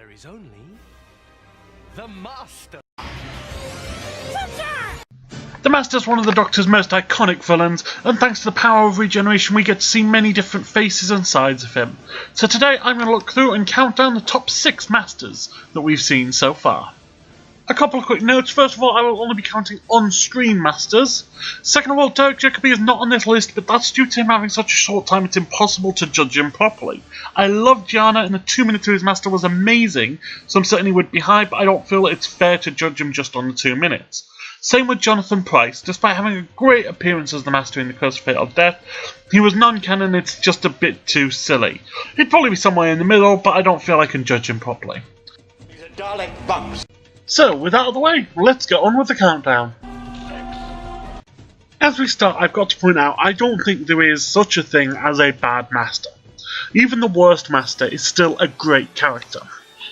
There is only the Master. The Master is one of the Doctor's most iconic villains, and thanks to the power of regeneration we get to see many different faces and sides of him. So today I'm going to look through and count down the top 6 Masters that we've seen so far. A couple of quick notes. First of all, I will only be counting on-screen Masters. Second of all, Derek Jacobi is not on this list, but that's due to him having such a short time it's impossible to judge him properly. I love Gianna, and the 2 minutes of his Master was amazing, so I'm certain he would be high, but I don't feel it's fair to judge him just on the 2 minutes. Same with Jonathan Pryce. Despite having a great appearance as the Master in The Curse of Fatal Death, he was non-canon. It's just a bit too silly. He'd probably be somewhere in the middle, but I don't feel I can judge him properly. He's a Dalek bumps. So, with that out of the way, let's get on with the countdown. As we start, I've got to point out, I don't think there is such a thing as a bad Master. Even the worst Master is still a great character.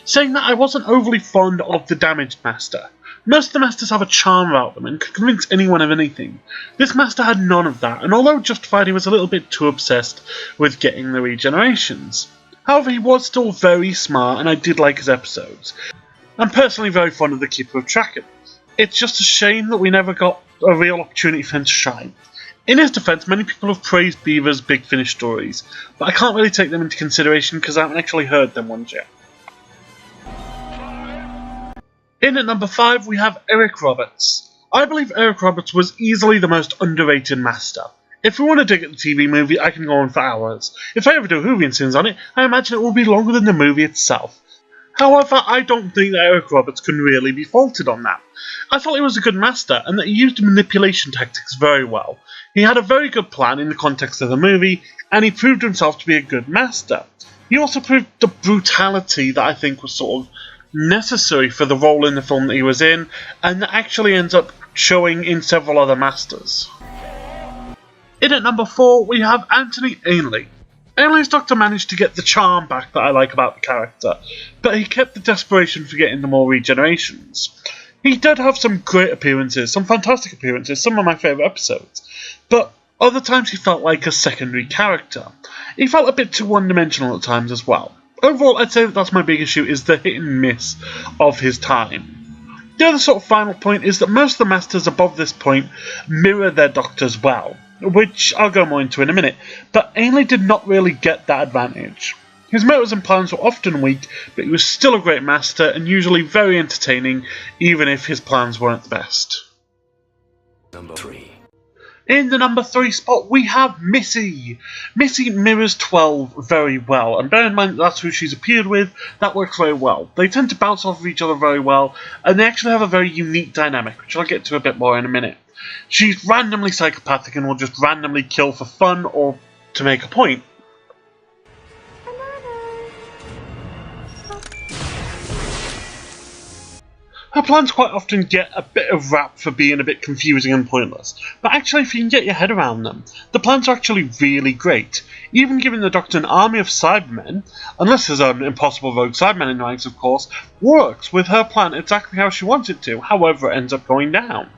Saying that, I wasn't overly fond of the Damaged Master. Most of the Masters have a charm about them and can convince anyone of anything. This Master had none of that, and although justified, he was a little bit too obsessed with getting the regenerations. However, he was still very smart, and I did like his episodes. I'm personally very fond of the Keeper of Traken. It's just a shame that we never got a real opportunity for him to shine. In his defence, many people have praised Beaver's Big Finish stories, but I can't really take them into consideration because I haven't actually heard them ones yet. In at number 5 we have Eric Roberts. I believe Eric Roberts was easily the most underrated Master. If we want to dig at the TV movie, I can go on for hours. If I ever do a Whovian Sins on it, I imagine it will be longer than the movie itself. However, I don't think that Eric Roberts can really be faulted on that. I thought he was a good Master, and that he used manipulation tactics very well. He had a very good plan in the context of the movie, and he proved himself to be a good Master. He also proved the brutality that I think was sort of necessary for the role in the film that he was in, and that actually ends up showing in several other Masters. In at number 4, we have Anthony Ainley. Ainley's Doctor managed to get the charm back that I like about the character, but he kept the desperation for getting the more regenerations. He did have some great appearances, some fantastic appearances, some of my favourite episodes, but other times he felt like a secondary character. He felt a bit too one-dimensional at times as well. Overall, I'd say that that's my big issue, is the hit and miss of his time. The other sort of final point is that most of the Masters above this point mirror their Doctors well, which I'll go more into in a minute, but Ainley did not really get that advantage. His motives and plans were often weak, but he was still a great Master and usually very entertaining, even if his plans weren't the best. Number 3. In the number 3 spot, we have Missy. Missy mirrors 12 very well, and bear in mind that's who she's appeared with, that works very well. They tend to bounce off of each other very well, and they actually have a very unique dynamic, which I'll get to a bit more in a minute. She's randomly psychopathic and will just randomly kill for fun or to make a point. Her plans quite often get a bit of rap for being a bit confusing and pointless, but actually if you can get your head around them, the plans are actually really great. Even giving the Doctor an army of Cybermen, unless there's an impossible rogue Cyberman in the ranks of course, works with her plan exactly how she wants it to, however it ends up going down.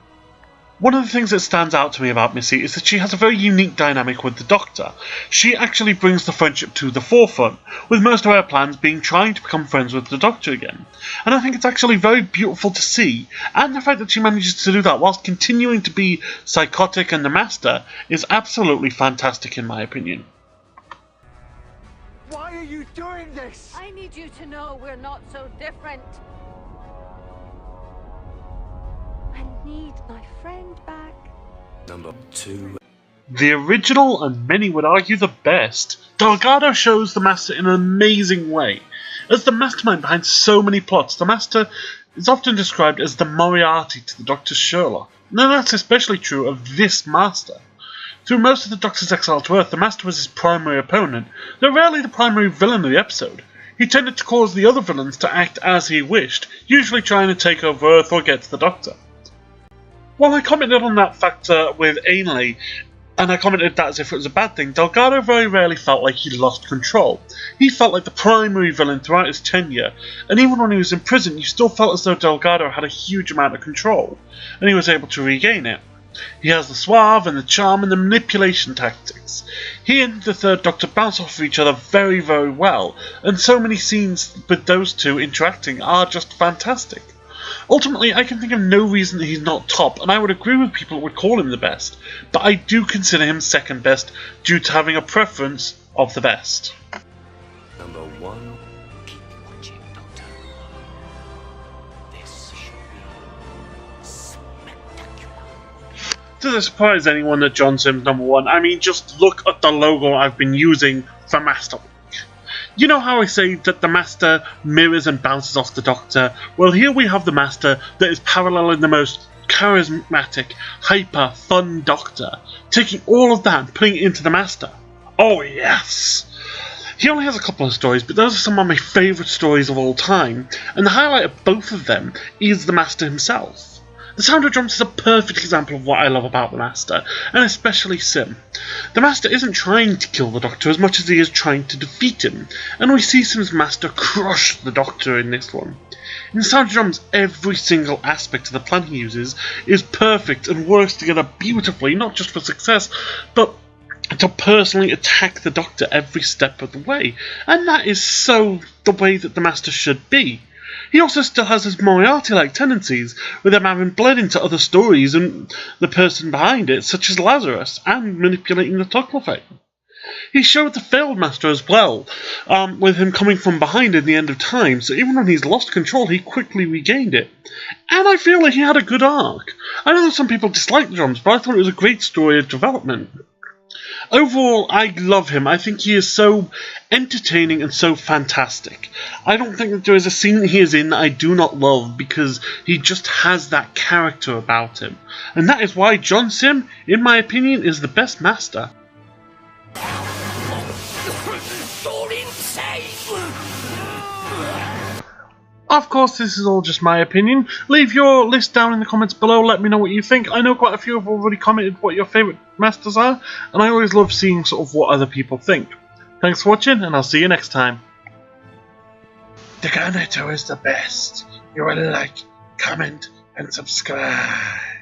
One of the things that stands out to me about Missy is that she has a very unique dynamic with the Doctor. She actually brings the friendship to the forefront, with most of her plans being trying to become friends with the Doctor again. And I think it's actually very beautiful to see, and the fact that she manages to do that whilst continuing to be psychotic and the Master is absolutely fantastic in my opinion. Why are you doing this? I need you to know we're not so different. I need my friend back. Number 2. The original, and many would argue the best, Delgado shows the Master in an amazing way. As the mastermind behind so many plots, the Master is often described as the Moriarty to the Doctor's Sherlock. Now that's especially true of this Master. Through most of the Doctor's exile to Earth, the Master was his primary opponent, though rarely the primary villain of the episode. He tended to cause the other villains to act as he wished, usually trying to take over Earth or get to the Doctor. While I commented on that factor with Ainley, and I commented that as if it was a bad thing, Delgado very rarely felt like he lost control. He felt like the primary villain throughout his tenure, and even when he was in prison, you still felt as though Delgado had a huge amount of control, and he was able to regain it. He has the suave and the charm and the manipulation tactics. He and the Third Doctor bounce off of each other very, very well, and so many scenes with those two interacting are just fantastic. Ultimately, I can think of no reason that he's not top, and I would agree with people that would call him the best, but I do consider him second best due to having a preference of the best. Number 1. Keep watching, Doctor. This should be spectacular. Does it surprise anyone that John Simm's number 1? I mean, just look at the logo I've been using for Master Week. You know how I say that the Master mirrors and bounces off the Doctor? Well, here we have the Master that is paralleling the most charismatic, hyper, fun Doctor, taking all of that and putting it into the Master. Oh yes! He only has a couple of stories, but those are some of my favourite stories of all time, and the highlight of both of them is the Master himself. The Sound of Drums is a perfect example of what I love about the Master, and especially Sim. The Master isn't trying to kill the Doctor as much as he is trying to defeat him, and we see Sim's Master crush the Doctor in this one. In the Sound of Drums, every single aspect of the plan he uses is perfect and works together beautifully, not just for success, but to personally attack the Doctor every step of the way, and that is so the way that the Master should be. He also still has his Moriarty-like tendencies, with him having bled into other stories and the person behind it, such as Lazarus, and manipulating the Toclafane. He showed the failed Master as well, with him coming from behind in the end of time, so even when he's lost control, he quickly regained it. And I feel like he had a good arc. I know that some people dislike the Drums, but I thought it was a great story of development. Overall, I love him. I think he is so entertaining and so fantastic. I don't think that there is a scene that he is in that I do not love, because he just has that character about him. And that is why John Sim, in my opinion, is the best Master. Of course, this is all just my opinion. Leave your list down in the comments below, let me know what you think. I know quite a few have already commented what your favourite Masters are, and I always love seeing sort of what other people think. Thanks for watching, and I'll see you next time. The Garneto is the best. You will like, comment, and subscribe.